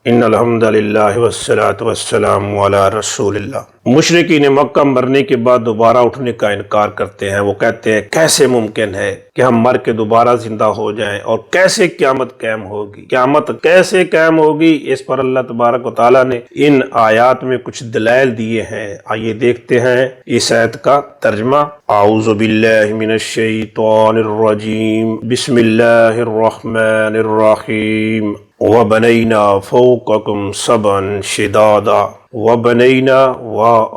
ان الحمد للہ والصلاۃ والسلام علی رسول اللہ۔ مشرکین مکہ مرنے کے بعد دوبارہ اٹھنے کا انکار کرتے ہیں۔ وہ کہتے ہیں کیسے ممکن ہے کہ ہم مر کے دوبارہ زندہ ہو جائیں، اور کیسے قیامت قائم ہوگی، قیامت کیسے قائم ہوگی؟ اس پر اللہ تبارک و تعالیٰ نے ان آیات میں کچھ دلائل دیے ہیں۔ آئیے دیکھتے ہیں اس آیت کا ترجمہ۔ اعوذ باللہ من الشیطان الرجیم، بسم اللہ الرحمن الرحیم۔ وَبَنَيْنَا فَوْقَكُمْ سَبْعًا شِدَادًا، وَبَنَيْنَا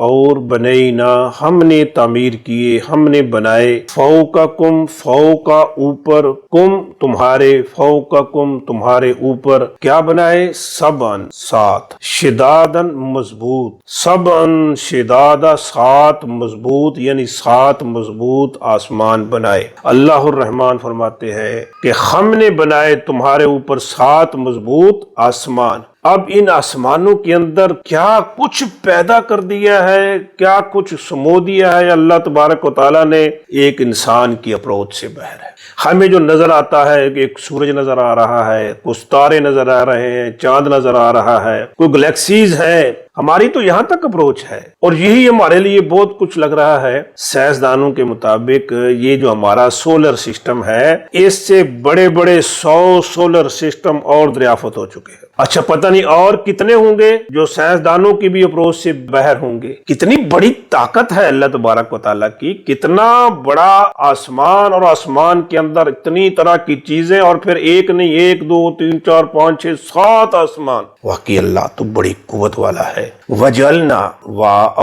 اور بنینا ہم نے تعمیر کیے، ہم نے بنائے، فوقکم فوق اوپر، کم تمہارے، فوقکم تمہارے اوپر، کیا بنائے؟ سبعًا سات، شدادًا مضبوط، سبعًا شدادا سات مضبوط، یعنی سات مضبوط آسمان بنائے۔ اللہ الرحمن فرماتے ہیں کہ ہم نے بنائے تمہارے اوپر سات مضبوط آسمان۔ اب ان آسمانوں کے اندر کیا کچھ پیدا کر دیا ہے، کیا کچھ سمو دیا ہے اللہ تبارک و تعالیٰ نے؟ ایک انسان کی اپروچ سے باہر ہے۔ ہمیں جو نظر آتا ہے کہ ایک سورج نظر آ رہا ہے، کچھ تارے نظر آ رہے ہیں، چاند نظر آ رہا ہے، کوئی گلیکسیز ہے، ہماری تو یہاں تک اپروچ ہے، اور یہی ہمارے لیے بہت کچھ لگ رہا ہے۔ سائنسدانوں کے مطابق یہ جو ہمارا سولر سسٹم ہے، اس سے بڑے بڑے 100 سولر سسٹم اور دریافت ہو چکے ہیں۔ اچھا پتہ نہیں اور کتنے ہوں گے جو سائنسدانوں کی بھی اپروچ سے باہر ہوں گے۔ کتنی بڑی طاقت ہے اللہ تبارک و تعالیٰ کی، کتنا بڑا آسمان، اور آسمان کے اندر اتنی طرح کی چیزیں، اور پھر ایک نہیں، 1 2 3 4 5 6 7 آسمان۔ واقعی اللہ تو بڑی قوت والا ہے۔ وجعلنا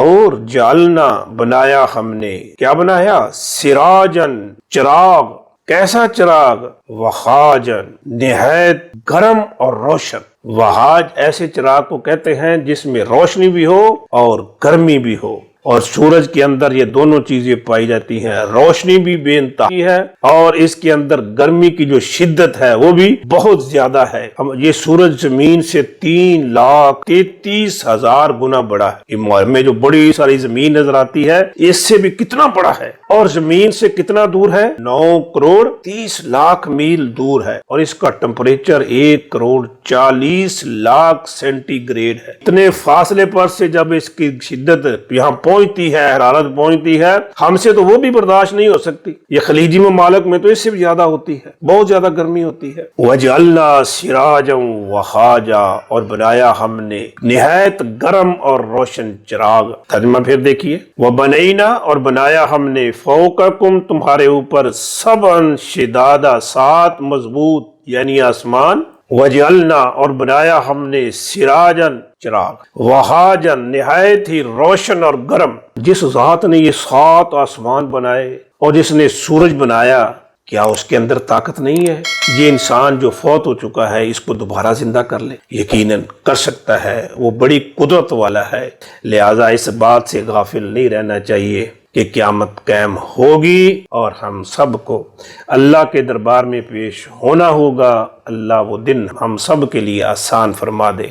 اور جعلنا بنایا ہم نے، کیا بنایا؟ سراجن چراغ، کیسا چراغ؟ وہاجن نہایت گرم اور روشن۔ وہاج ایسے چراغ کو کہتے ہیں جس میں روشنی بھی ہو اور گرمی بھی ہو، اور سورج کے اندر یہ دونوں چیزیں پائی جاتی ہیں۔ روشنی بھی بے انتہا ہے، اور اس کے اندر گرمی کی جو شدت ہے وہ بھی بہت زیادہ ہے۔ یہ سورج زمین سے 3,33,000 گنا بڑا ہے۔ ہمیں جو بڑی ساری زمین نظر آتی ہے، اس سے بھی کتنا بڑا ہے، اور زمین سے کتنا دور ہے؟ 9,30,00,000 میل دور ہے، اور اس کا ٹمپریچر 1,40,40,00,000 سینٹی گریڈ ہے۔ اتنے فاصلے پر سے جب اس کی شدت یہاں پہنچتی ہے، حرارت پہنچتی ہے، ہم سے تو وہ بھی برداشت نہیں ہو سکتی۔ یہ خلیجی ممالک میں تو اس سے بھی زیادہ ہوتی ہے، بہت زیادہ گرمی ہوتی ہے۔ وَجَعَلْنَا سِرَاجًا وَحَاجًا، اور بنایا ہم نے نہایت گرم اور روشن چراغ۔ ترجمہ پھر دیکھیے۔ وَبَنَيْنَا اور بنایا ہم نے، فَوْقَكُمْ تمہارے اوپر، سَبْعًا شِدَادًا سات مضبوط، یعنی آسمان۔ وَجَعَلْنَا اور بنایا ہم نے، سراجن چراغ، وہاجن نہایت ہی روشن اور گرم۔ جس ذات نے یہ 7 آسمان بنائے، اور جس نے سورج بنایا، کیا اس کے اندر طاقت نہیں ہے؟ یہ انسان جو فوت ہو چکا ہے، اس کو دوبارہ زندہ کر لے؟ یقیناً کر سکتا ہے، وہ بڑی قدرت والا ہے۔ لہٰذا اس بات سے غافل نہیں رہنا چاہیے کہ قیامت قائم ہوگی، اور ہم سب کو اللہ کے دربار میں پیش ہونا ہوگا۔ اللہ وہ دن ہم سب کے لیے آسان فرما دے۔